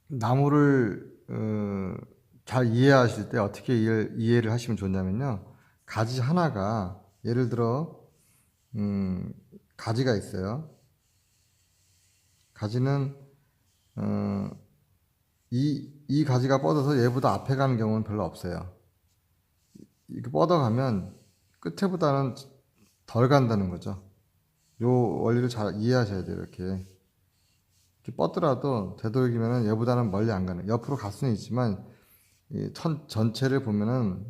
나무를 잘 이해하실 때 어떻게 이해를 하시면 좋냐면요. 가지 하나가 예를 들어 음, 가지가 있어요. 가지는 어, 이 가지가 뻗어서 얘보다 앞에 가는 경우는 별로 없어요. 이렇게 뻗어가면 끝에보다는 덜 간다는 거죠. 요 원리를 잘 이해하셔야 돼요. 이렇게 뻗더라도 되도록이면 얘보다는 멀리 안 가는. 옆으로 갈 수는 있지만 이 전체를 보면은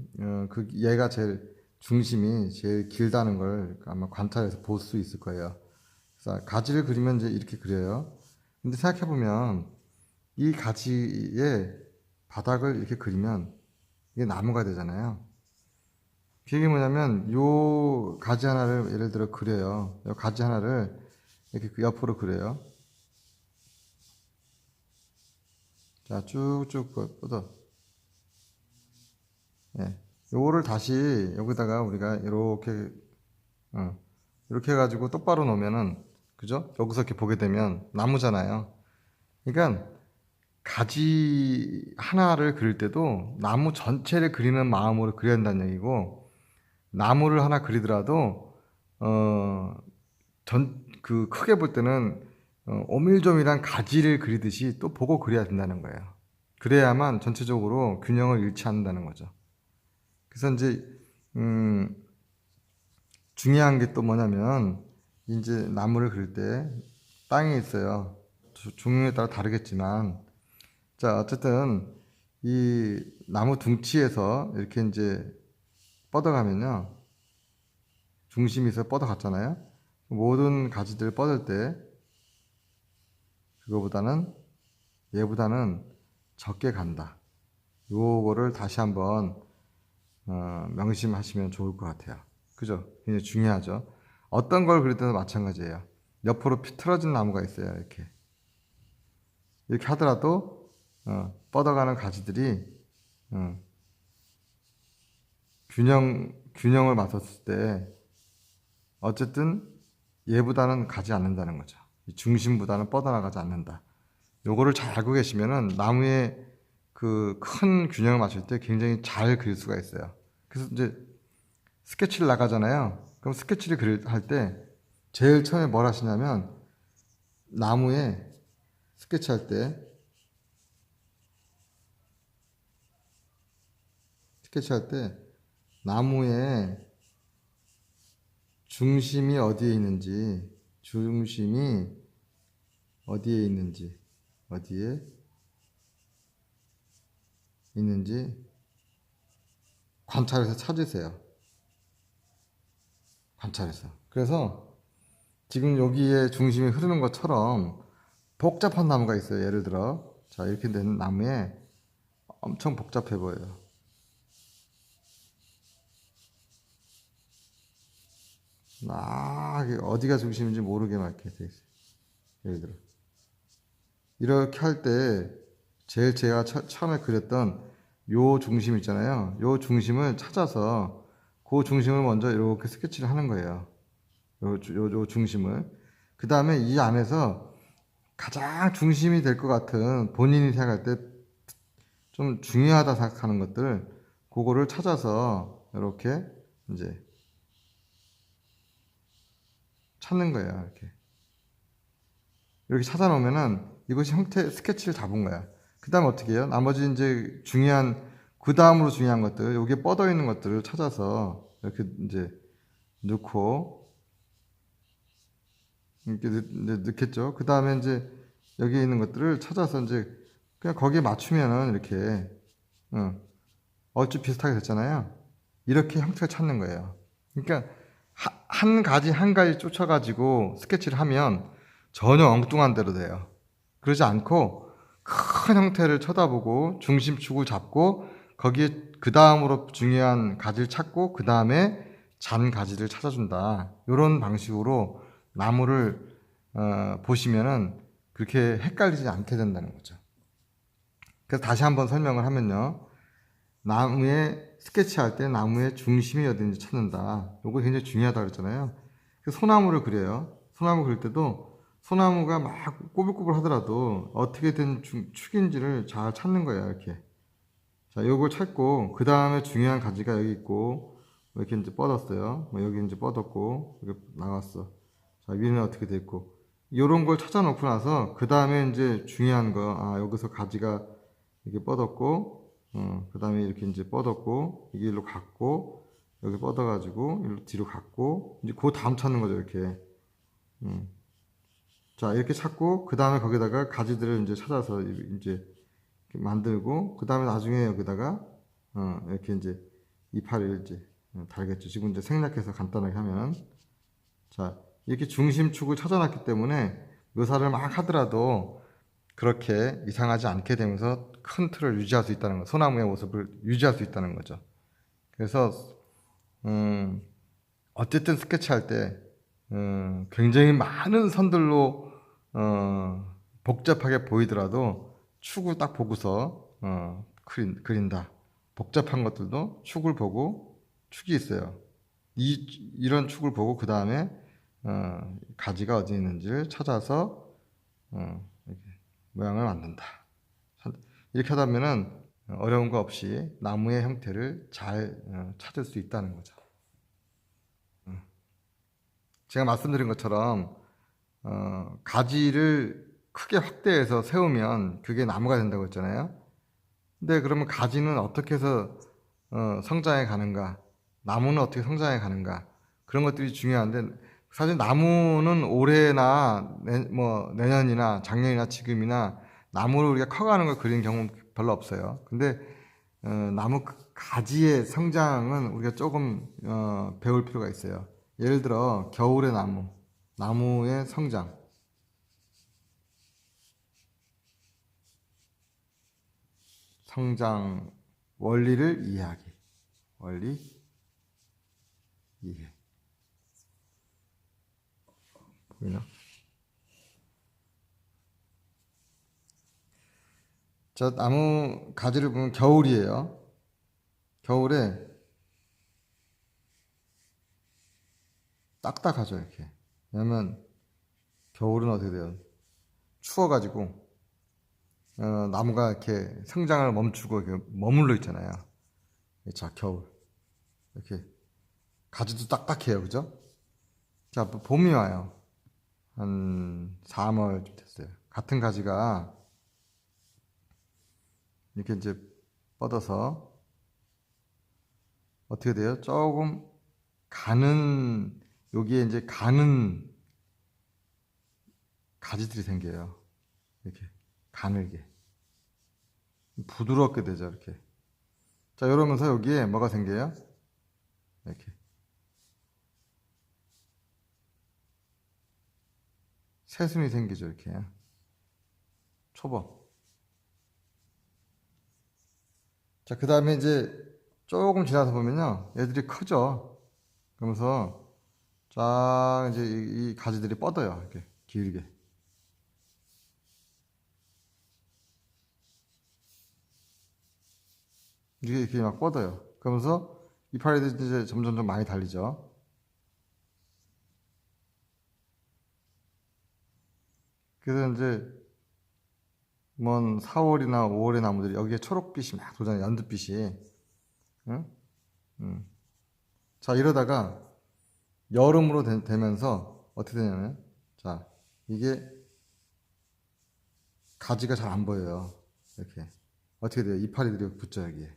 얘가 제일 중심이 제일 길다는 걸 아마 관찰해서 볼 수 있을 거예요. 그래서 가지를 그리면 이제 이렇게 그려요. 근데 생각해 보면 이 가지의 바닥을 이렇게 그리면 이게 나무가 되잖아요. 그게 뭐냐면 요 가지 하나를 예를 들어 그려요. 요 가지 하나를 이렇게 그 옆으로 그려요. 자, 쭉쭉 뻗어. 예. 요거를 다시 여기다가 우리가 이렇게 이렇게 해가지고 똑바로 놓으면은 그죠? 여기서 이렇게 보게 되면 나무잖아요. 그러니까 가지 하나를 그릴 때도 나무 전체를 그리는 마음으로 그려야 한다는 얘기고 나무를 하나 그리더라도 그 크게 볼 때는 오밀조밀한 가지를 그리듯이 또 보고 그려야 된다는 거예요. 그래야만 전체적으로 균형을 잃지 않는다는 거죠. 그래서 이제 음, 중요한 게 또 뭐냐면 이제 나무를 그릴 때 땅에 있어요. 종류에 따라 다르겠지만 자 어쨌든 이 나무 둥치에서 이렇게 이제 뻗어가면요 중심에서 뻗어갔잖아요. 모든 가지들 뻗을 때 그거보다는 얘보다는 적게 간다. 요거를 다시 한번 명심하시면 좋을 것 같아요. 그죠? 굉장히 중요하죠. 어떤 걸 그릴 때도 마찬가지예요. 옆으로 틀어진 나무가 있어요. 이렇게 하더라도 뻗어가는 가지들이 어, 균형을 맞췄을 때 어쨌든 얘보다는 가지 않는다는 거죠. 중심보다는 뻗어나가지 않는다. 요거를 잘 알고 계시면은 나무의 그 큰 균형을 맞출 때 굉장히 잘 그릴 수가 있어요. 그래서 이제 스케치를 나가잖아요. 그럼 스케치를 할 때 제일 처음에 뭘 하시냐면 나무에 스케치할 때 스케치할 때 나무의 중심이 어디에 있는지 중심이 어디에 있는지 어디에 있는지 관찰해서 찾으세요. 관찰해서. 그래서 지금 여기에 중심이 흐르는 것처럼 복잡한 나무가 있어요. 예를 들어 자 이렇게 된 나무에 엄청 복잡해 보여요. 막 어디가 중심인지 모르게 막 이렇게 돼 있어요. 예를 들어 이렇게 할 때 제일 제가 처음에 그렸던 요 중심 있잖아요. 요 중심을 찾아서 그 중심을 먼저 이렇게 스케치를 하는 거예요. 요 중심을. 그 다음에 이 안에서 가장 중심이 될 것 같은 본인이 생각할 때 좀 중요하다 생각하는 것들 그거를 찾아서 이렇게 이제 찾는 거예요. 이렇게 찾아놓으면은 이것이 형태 스케치를 잡은 거야. 그 다음에 어떻게 해요? 나머지 이제 그 다음으로 중요한 것들, 여기에 뻗어 있는 것들을 찾아서 이렇게 이제 넣고, 이렇게 넣겠죠. 그 다음에 이제 여기에 있는 것들을 찾아서 이제 그냥 거기에 맞추면은 이렇게, 어, 얼추 비슷하게 됐잖아요. 이렇게 형태를 찾는 거예요. 그러니까 한 가지 쫓아가지고 스케치를 하면 전혀 엉뚱한 대로 돼요. 그러지 않고 큰 형태를 쳐다보고 중심축을 잡고 거기에 그 다음으로 중요한 가지를 찾고 그 다음에 잔 가지를 찾아준다. 이런 방식으로 나무를 보시면은 그렇게 헷갈리지 않게 된다는 거죠. 그래서 다시 한번 설명을 하면요. 나무에 스케치할 때 나무의 중심이 어딘지 찾는다. 이거 굉장히 중요하다고 그랬잖아요. 그래서 소나무를 그려요. 소나무 그릴 때도 소나무가 막 꼬불꼬불 하더라도 어떻게 된 축인지를 잘 찾는 거예요, 이렇게. 자, 요걸 찾고, 그 다음에 중요한 가지가 여기 있고, 뭐 이렇게 이제 뻗었어요. 뭐 여기 이제 뻗었고, 이렇게 나왔어. 자, 위는 어떻게 됐고. 요런 걸 찾아놓고 나서, 그 다음에 이제 중요한 거, 아, 여기서 가지가 이렇게 뻗었고, 그 다음에 이렇게 이제 뻗었고, 이게 일로 갔고, 여기 뻗어가지고, 일로 뒤로 갔고, 이제 그 다음 찾는 거죠, 이렇게. 음. 자, 이렇게 찾고, 그 다음에 거기다가 가지들을 이제 찾아서 이제 이렇게 만들고, 그 다음에 나중에 여기다가, 이렇게 이제 이파리를 이제 달겠죠. 지금 이제 생략해서 간단하게 하면. 자, 이렇게 중심축을 찾아놨기 때문에 묘사를 막 하더라도 그렇게 이상하지 않게 되면서 큰 틀을 유지할 수 있다는 거, 소나무의 모습을 유지할 수 있다는 거죠. 그래서, 음, 어쨌든 스케치할 때, 굉장히 많은 선들로, 복잡하게 보이더라도 축을 딱 보고서, 그린다. 복잡한 것들도 축을 보고, 축이 있어요. 이런 축을 보고, 그 다음에, 가지가 어디 있는지를 찾아서, 이렇게 모양을 만든다. 이렇게 하다 보면은 어려운 거 없이 나무의 형태를 잘 찾을 수 있다는 거죠. 제가 말씀드린 것처럼 가지를 크게 확대해서 세우면 그게 나무가 된다고 했잖아요. 근데 그러면 가지는 어떻게 해서 성장해 가는가? 나무는 어떻게 성장해 가는가? 그런 것들이 중요한데 사실 나무는 올해나 뭐 내년이나 작년이나 지금이나 나무를 우리가 커가는 걸 그리는 경우는 별로 없어요. 근데 나무 가지의 성장은 우리가 조금 배울 필요가 있어요. 예를 들어 겨울의 나무, 나무의 성장, 성장 원리를 이해하기, 원리 이해. 보이나? 자, 나무 가지를 보면 겨울이에요. 겨울에 딱딱하죠, 이렇게. 왜냐면 겨울은 어떻게 돼요? 추워가지고 나무가 이렇게 성장을 멈추고 이렇게 머물러 있잖아요. 자, 겨울 이렇게 가지도 딱딱해요, 그죠? 자, 봄이 와요. 한 3월쯤 됐어요. 같은 가지가 이렇게 이제 뻗어서 어떻게 돼요? 조금 가는 여기에 이제 가는 가지들이 생겨요. 이렇게 가늘게 부드럽게 되죠. 이렇게. 자, 이러면서 여기에 뭐가 생겨요? 이렇게 새순이 생기죠. 이렇게 초보. 자, 그 다음에 이제 조금 지나서 보면요, 얘들이 크죠. 그러면서 쫙 이제 이 가지들이 뻗어요. 이렇게 길게. 이렇게 막 뻗어요. 그러면서 이파리들이 이제 점점 좀 많이 달리죠. 그래서 이제 먼 4월이나 5월의 나무들이 여기에 초록빛이 막 도잖아요. 연두빛이. 응? 자, 이러다가 여름으로 되면서 어떻게 되냐면, 자, 이게 가지가 잘 안 보여요. 이렇게. 어떻게 돼요? 이파리들이 붙죠, 여기에.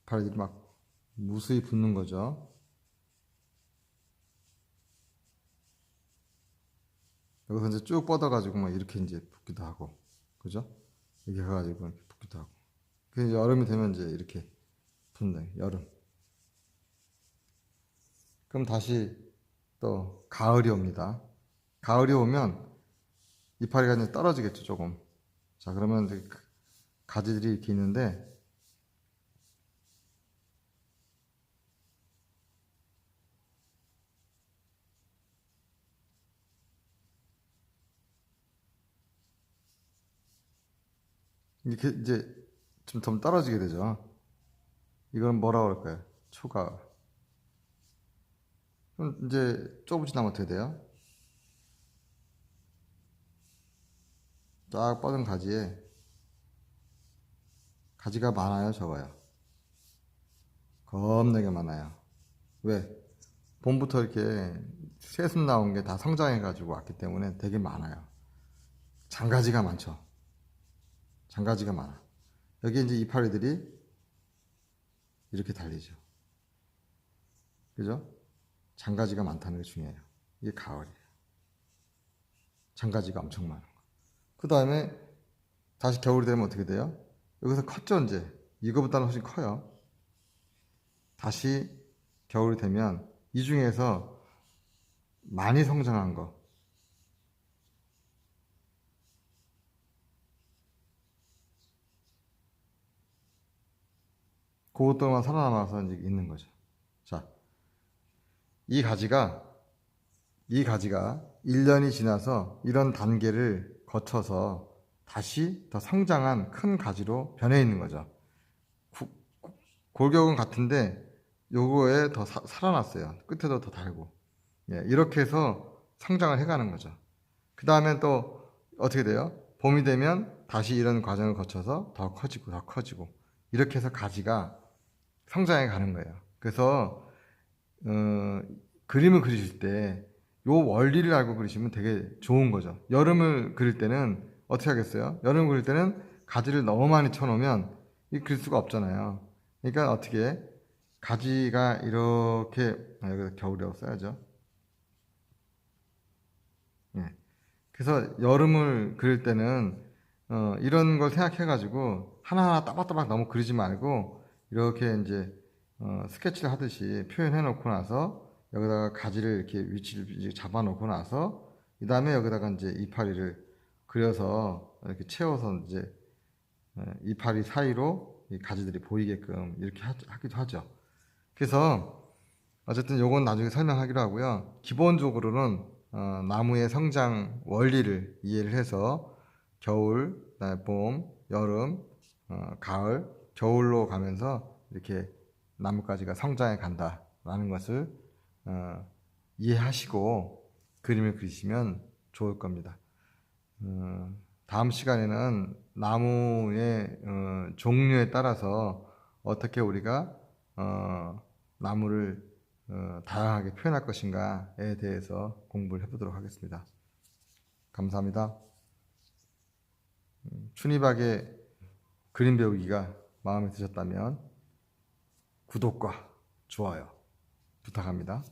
이파리들이 막 무수히 붙는 거죠. 여기서 이제 쭉 뻗어가지고 막 이렇게 이제 붙기도 하고. 그죠? 이렇게 가가지고 이렇게 붙기도 하고. 그 이제 여름이 되면 이제 이렇게 붙는다. 여름. 그럼 다시 또 가을이 옵니다. 가을이 오면 이파리가 이제 떨어지겠죠, 조금. 자, 그러면 이제 가지들이 이렇게 있는데, 이렇게 이제 좀 떨어지게 되죠. 이건 뭐라고 그럴까요? 초가을. 그럼 이제 조금 지나면 어떻게 돼요? 쫙 뻗은 가지에 가지가 많아요, 적어요? 겁나게 많아요. 왜? 봄부터 이렇게 새순 나온 게 다 성장해가지고 왔기 때문에 되게 많아요. 장가지가 많죠. 장가지가 많아. 여기 이제 이파리들이 이렇게 달리죠. 그죠? 장가지가 많다는 게 중요해요. 이게 가을이에요. 장가지가 엄청 많은 거. 그 다음에 다시 겨울이 되면 어떻게 돼요? 여기서 컸죠, 이제. 이거보다는 훨씬 커요. 다시 겨울이 되면 이 중에서 많이 성장한 거, 그것들만 살아남아서 이제 있는 거죠. 자, 이 가지가, 이 가지가 1년이 지나서 이런 단계를 거쳐서 다시 더 성장한 큰 가지로 변해 있는 거죠. 골격은 같은데 요거에 더 살아났어요. 끝에도 더 달고. 예, 이렇게 해서 성장을 해가는 거죠. 그 다음엔 또 어떻게 돼요? 봄이 되면 다시 이런 과정을 거쳐서 더 커지고 더 커지고 이렇게 해서 가지가 성장해 가는 거예요. 그래서 그림을 그리실 때 요 원리를 알고 그리시면 되게 좋은 거죠. 여름을 그릴 때는 어떻게 하겠어요? 여름 그릴 때는 가지를 너무 많이 쳐놓으면 이 그릴 수가 없잖아요. 그러니까 어떻게 가지가 이렇게 여기다 겨울이라고 써야죠. 예. 그래서 여름을 그릴 때는 이런 걸 생각해가지고 하나하나 따박따박 너무 그리지 말고 이렇게 이제 스케치를 하듯이 표현해 놓고 나서 여기다가 가지를 이렇게 위치를 이제 잡아 놓고 나서 그 다음에 여기다가 이제 이파리를 그려서 이렇게 채워서 이제 이파리 사이로 이 가지들이 보이게끔 이렇게 하기도 하죠. 그래서 어쨌든 요건 나중에 설명하기로 하고요. 기본적으로는 나무의 성장 원리를 이해를 해서 겨울, 그다음에 봄, 여름, 가을, 겨울로 가면서 이렇게 나뭇가지가 성장해 간다라는 것을 이해하시고 그림을 그리시면 좋을 겁니다. 다음 시간에는 나무의 종류에 따라서 어떻게 우리가 나무를 다양하게 표현할 것인가에 대해서 공부를 해보도록 하겠습니다. 감사합니다. 춘희박의 그림 배우기가 마음에 드셨다면 구독과 좋아요 부탁합니다.